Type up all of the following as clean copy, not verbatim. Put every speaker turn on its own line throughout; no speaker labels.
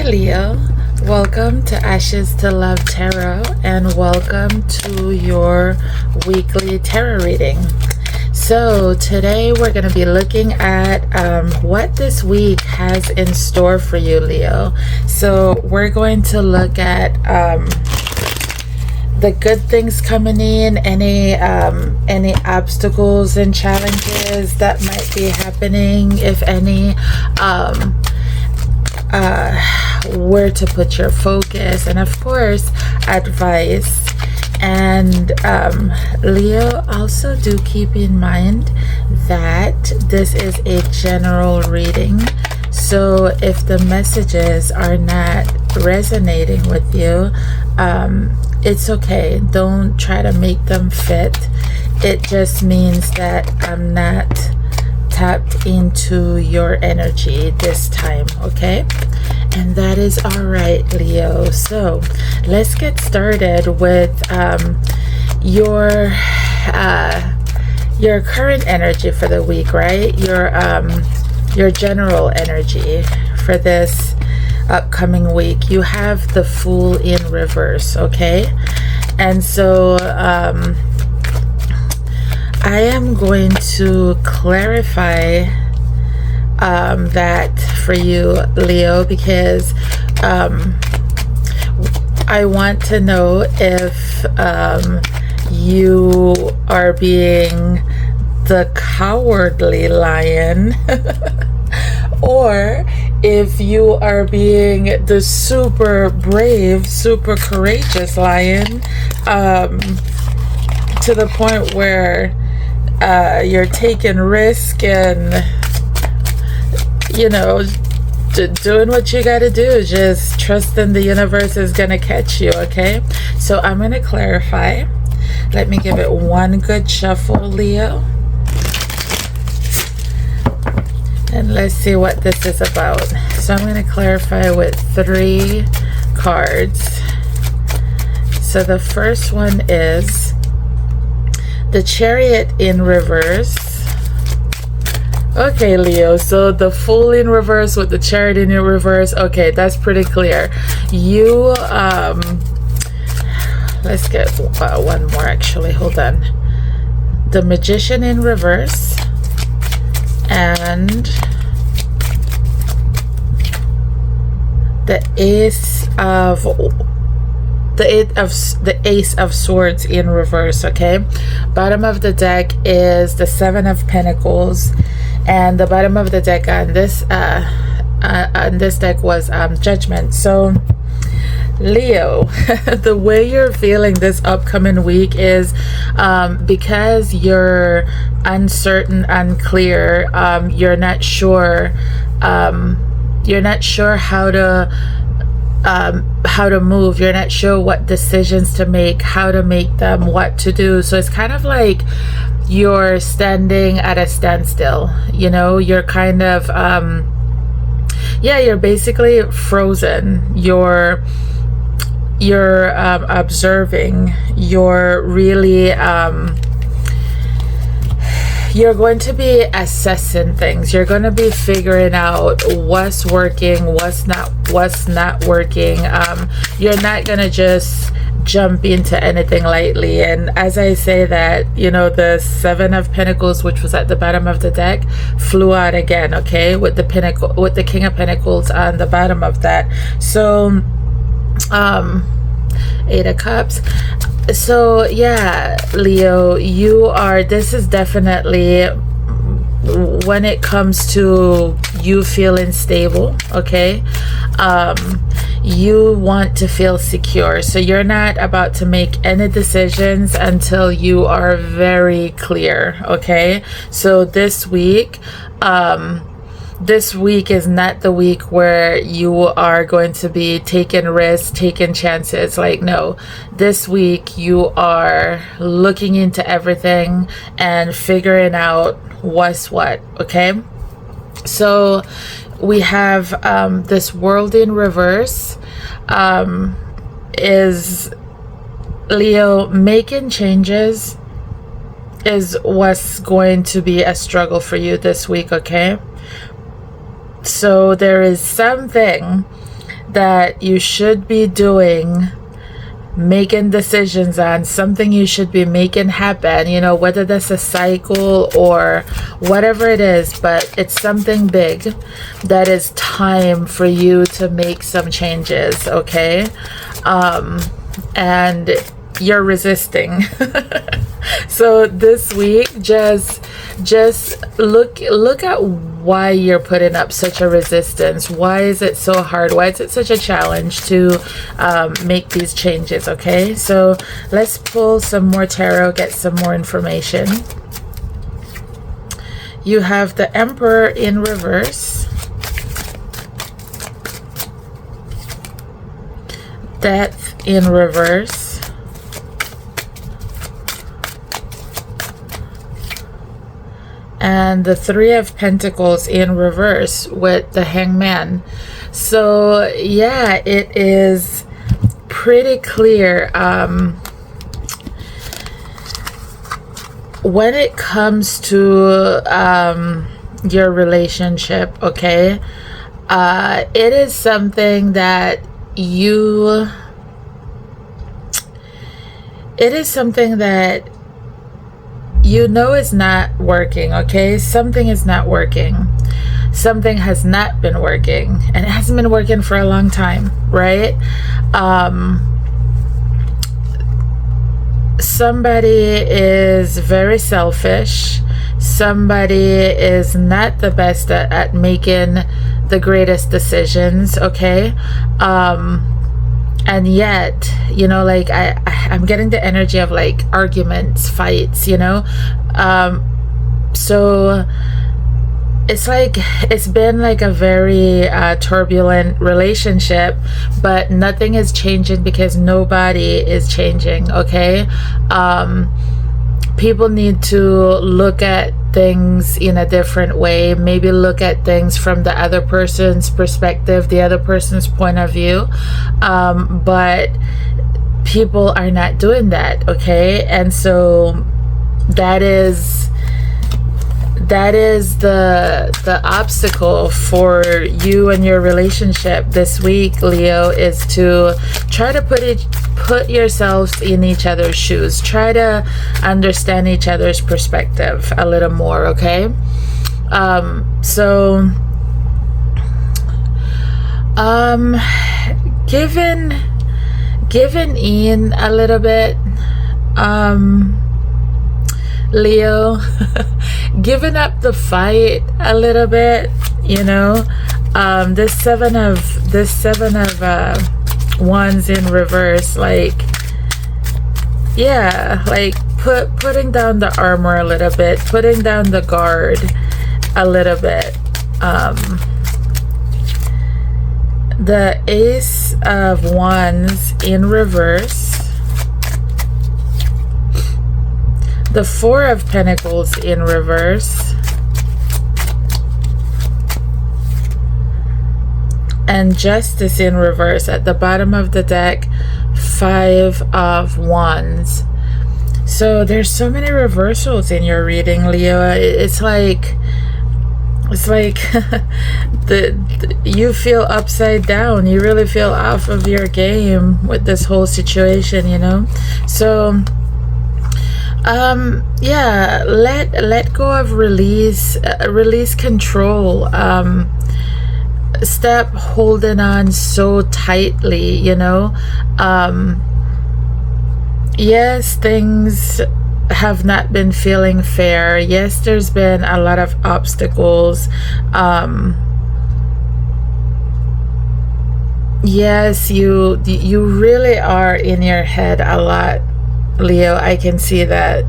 Leo, welcome to Ashestolovetarot and welcome to your weekly tarot reading. So today we're going to be looking at what this week has in store for you, Leo. So we're going to look at the good things coming in, any obstacles and challenges that might be happening, if any, where to put your focus, and of course advice. And Leo, also do keep in mind that this is a general reading, so if the messages are not resonating with you, it's okay. Don't try to make them fit. It just means that I'm not tapped into your energy this time, okay? And that is all right, Leo. So let's get started with your current energy for the week, right? Your general energy for this upcoming week. You have the Fool in reverse, okay? And so I am going to clarify that for you, Leo, because I want to know if you are being the cowardly lion or if you are being the super brave, super courageous lion, to the point where you're taking risk and, you know, doing what you got to do. Just trusting the universe is going to catch you, okay? So I'm going to clarify. Let me give it one good shuffle, Leo. And let's see what this is about. So I'm going to clarify with 3 cards. So the first one is the Chariot in reverse. Okay, Leo, so the Fool in reverse with the Chariot in reverse. Okay, that's pretty clear. You, let's get one more actually. Hold on. The Magician in reverse and the Ace of Swords in reverse, okay? Bottom of the deck is the 7 of Pentacles, and the bottom of the deck on this deck was Judgment. So Leo, the way you're feeling this upcoming week is because you're uncertain, unclear, you're not sure how to move, you're not sure what decisions to make, how to make them, what to do. So it's kind of like you're standing at a standstill, you know. You're kind of you're basically frozen. You're observing. You're really you're going to be assessing things. You're going to be figuring out what's working, what's not working. You're not going to just jump into anything lightly. And as I say that, you know, the 7 of Pentacles, which was at the bottom of the deck, flew out again, okay, with the King of Pentacles on the bottom of that. So 8 of Cups. So yeah, Leo, this is definitely when it comes to you feeling stable, okay? You want to feel secure, so you're not about to make any decisions until you are very clear, okay? So this week is not the week where you are going to be taking risks, taking chances. Like, no, this week you are looking into everything and figuring out what's what, okay? So we have this World in reverse. Is Leo, making changes is what's going to be a struggle for you this week, okay? So there is something that you should be doing, making decisions on, something you should be making happen, you know, whether that's a cycle or whatever it is, but it's something big that is time for you to make some changes, okay? And you're resisting. So this week, just look at why you're putting up such a resistance. Why is it so hard? Why is it such a challenge to make these changes? Okay, so let's pull some more tarot, get some more information. You have the Emperor in reverse, Death in reverse, and the Three of Pentacles in reverse with the Hangman. So yeah, it is pretty clear when it comes to your relationship, okay? It is something that you know is not working, okay? Something is not working. Something has not been working, and it hasn't been working for a long time, right? Somebody is very selfish. Somebody is not the best at making the greatest decisions, okay? And yet, you know, like I'm getting the energy of like arguments, fights, you know? So it's like it's been like a very turbulent relationship, but nothing is changing because nobody is changing, okay? People need to look at things in a different way, maybe look at things from the other person's perspective, the other person's point of view, but people are not doing that, okay? And so that is the obstacle for you and your relationship this week, Leo, is to try to put yourselves in each other's shoes. Try to understand each other's perspective a little more, okay? So giving in a little bit, Leo, giving up the fight a little bit, you know. This seven of wands in reverse, like, yeah, like putting down the armor a little bit, putting down the guard a little bit. The Ace of Wands in reverse, the Four of Pentacles in reverse, and Justice in reverse. At the bottom of the deck, Five of Wands. So there's so many reversals in your reading, Leo. It's like you feel upside down. You really feel off of your game with this whole situation, you know. So yeah, let go of release control. Stop holding on so tightly, you know. Yes, things have not been feeling fair. Yes, there's been a lot of obstacles. Yes, you really are in your head a lot, Leo. I can see that.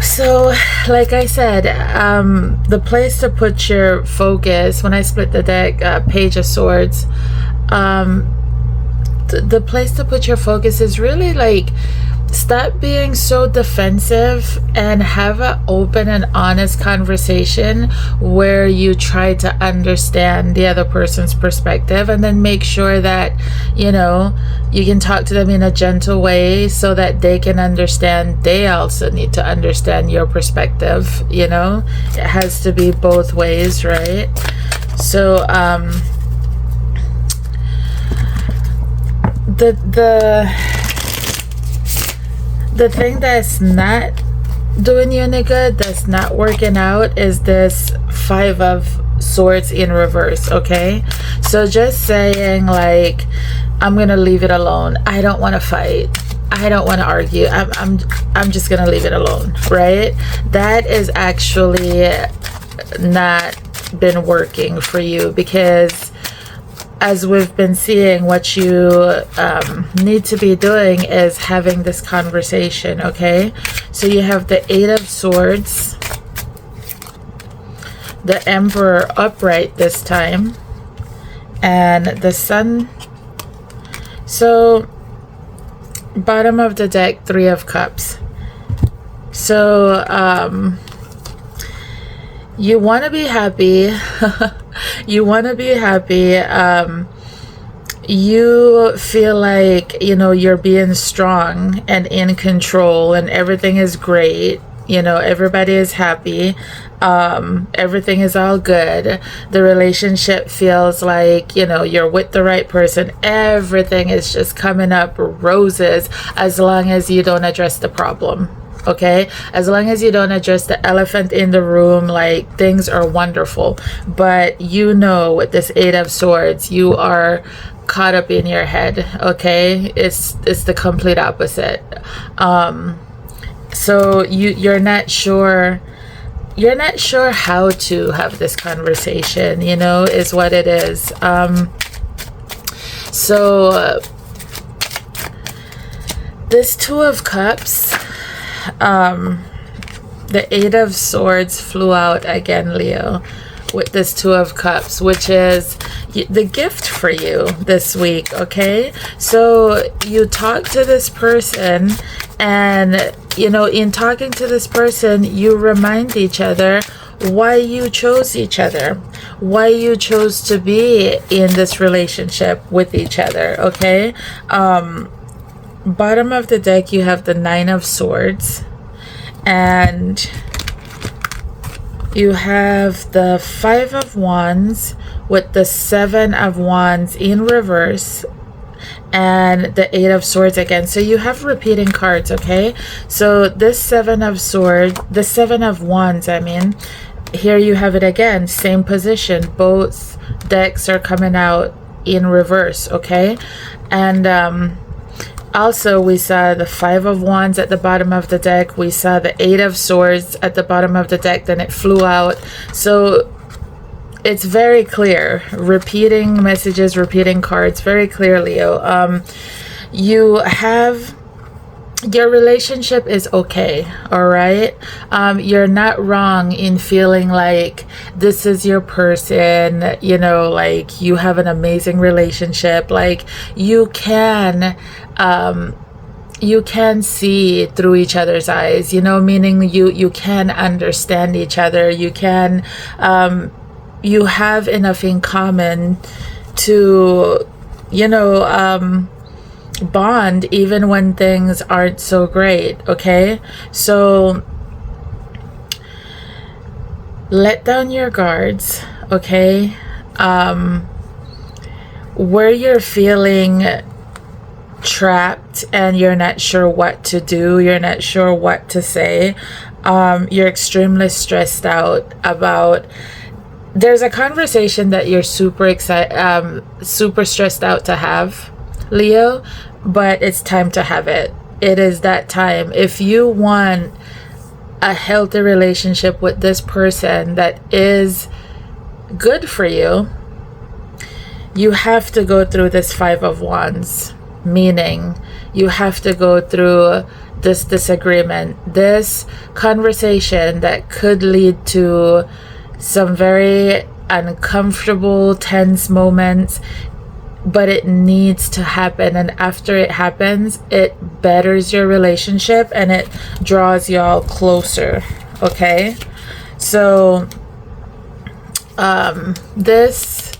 So like I said, the place to put your focus, when I split the deck, Page of Swords, the place to put your focus is really like, stop being so defensive and have an open and honest conversation where you try to understand the other person's perspective, and then make sure that, you know, you can talk to them in a gentle way so that they can understand. They also need to understand your perspective, you know. It has to be both ways, right? So the thing that's not doing you any good, that's not working out, is this 5 of Swords in reverse. Okay, so just saying like, I'm gonna leave it alone, I don't want to fight, I don't want to argue, I'm just gonna leave it alone, right? That is actually not been working for you, because as we've been seeing, what you need to be doing is having this conversation. Okay, so you have the 8 of Swords, the Emperor upright this time, and the Sun. So bottom of the deck, 3 of Cups. So you want to be happy. You want to be happy. You feel like, you know, you're being strong and in control and everything is great. You know, everybody is happy. Everything is all good. The relationship feels like, you know, you're with the right person. Everything is just coming up roses, as long as you don't address the problem. Okay, as long as you don't address the elephant in the room, like, things are wonderful. But you know, with this 8 of Swords, you are caught up in your head. Okay, it's the complete opposite. So you're not sure how to have this conversation, you know, is what it is. So this 2 of Cups, the 8 of Swords flew out again, Leo, with this 2 of Cups, which is the gift for you this week. Okay, so you talk to this person, and you know, in talking to this person, you remind each other why you chose each other, why you chose to be in this relationship with each other. Okay, bottom of the deck, you have the 9 of Swords, and you have the 5 of Wands with the 7 of Wands in reverse, and the 8 of Swords again. So you have repeating cards. Okay, so this 7 of Swords, the 7 of Wands, I mean, here you have it again, same position. Both decks are coming out in reverse. Okay, and also, we saw the 5 of Wands at the bottom of the deck. We saw the 8 of Swords at the bottom of the deck. Then it flew out. So it's very clear. Repeating messages, repeating cards. Very clear, Leo. You have... your relationship is okay, all right? You're not wrong in feeling like this is your person, you know, like you have an amazing relationship. Like you can see through each other's eyes, you know, meaning you can understand each other. You can, you have enough in common to, you know, bond even when things aren't so great. Okay, so let down your guards. Okay, where you're feeling trapped and you're not sure what to do, you're not sure what to say, you're extremely stressed out about, there's a conversation that you're super stressed out to have, Leo, but it's time to have it. It is that time. If you want a healthy relationship with this person that is good for you, you have to go through this 5 of Wands, meaning you have to go through this disagreement, this conversation that could lead to some very uncomfortable, tense moments. But it needs to happen, and after it happens, it betters your relationship and it draws y'all closer. Okay, so this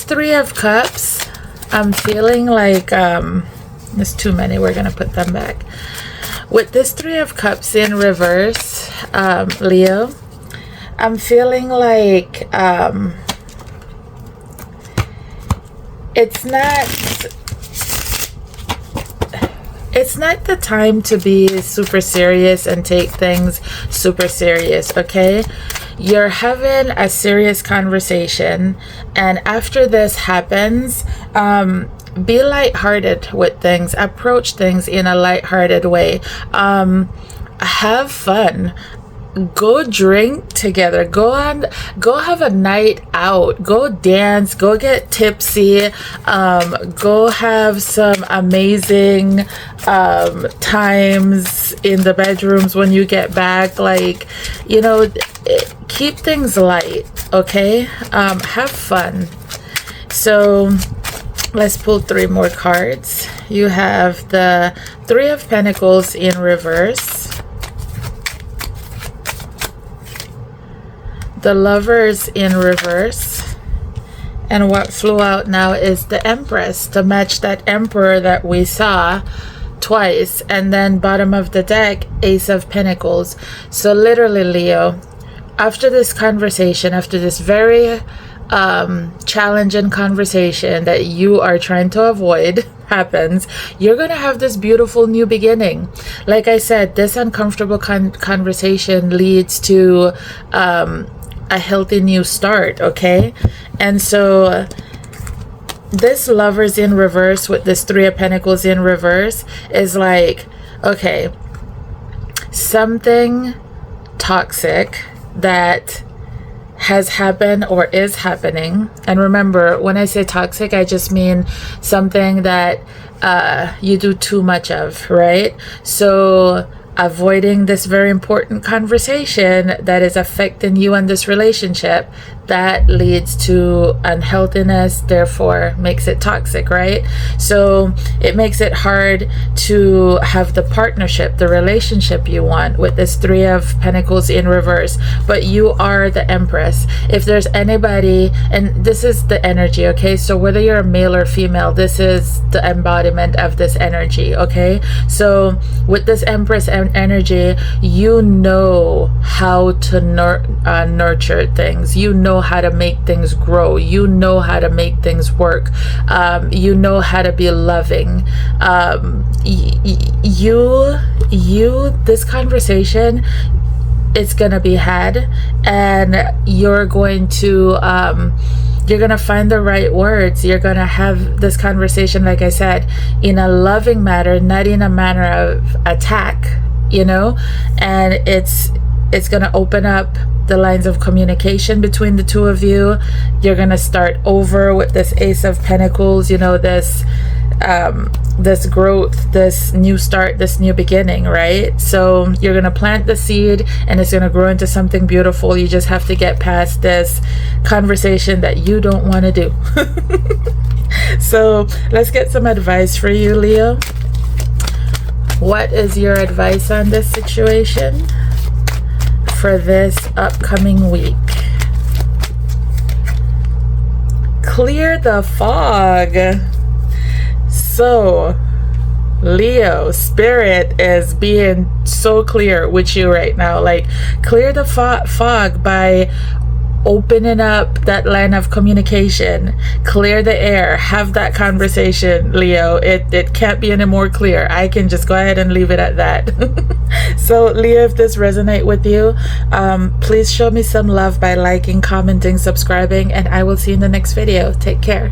3 of Cups, I'm feeling like there's too many. We're gonna put them back. With this 3 of Cups in reverse, Leo, I'm feeling like it's not the time to be super serious and take things super serious, okay? You're having a serious conversation, and after this happens, be lighthearted with things. Approach things in a lighthearted way. Have fun. Go drink together. Go have a night out. Go dance. Go get tipsy. Go have some amazing times in the bedrooms when you get back. Like, you know, keep things light, okay? Have fun. So let's pull 3 more cards. You have the 3 of Pentacles in reverse, the Lovers in reverse, and what flew out now is the Empress to match that Emperor that we saw twice. And then bottom of the deck, Ace of Pentacles. So literally, Leo, after this conversation, after this very challenging conversation that you are trying to avoid happens, you're gonna have this beautiful new beginning. Like I said, this uncomfortable conversation leads to a healthy new start, okay? And so this Lovers in reverse with this 3 of Pentacles in reverse is like, okay, something toxic that has happened or is happening. And remember, when I say toxic, I just mean something that you do too much of, right? So avoiding this very important conversation that is affecting you and this relationship, that leads to unhealthiness, therefore makes it toxic, right? So it makes it hard to have the partnership, the relationship you want with this 3 of Pentacles in reverse. But you are the Empress. If there's anybody, and this is the energy, okay? So whether you're a male or female, this is the embodiment of this energy, okay? So with this Empress energy, you know how to nurture things. You know how to make things grow. You know how to make things work. You know how to be loving. This conversation, it's gonna be had, and you're gonna find the right words. You're gonna have this conversation, like I said, in a loving manner, not in a manner of attack, you know? And it's gonna open up the lines of communication between the 2 of you. You're gonna start over with this Ace of Pentacles, you know, this growth, this new start, this new beginning, right? So you're gonna plant the seed and it's gonna grow into something beautiful. You just have to get past this conversation that you don't want to do. So let's get some advice for you, Leo. What is your advice on this situation for this upcoming week? Clear the fog. So Leo, Spirit is being so clear with you right now. Like, clear the fog by opening up that line of communication. Clear the air. Have that conversation, Leo. It can't be any more clear. I can just go ahead and leave it at that. So Leo, if this resonates with you, please show me some love by liking, commenting, subscribing, and I will see you in the next video. Take care.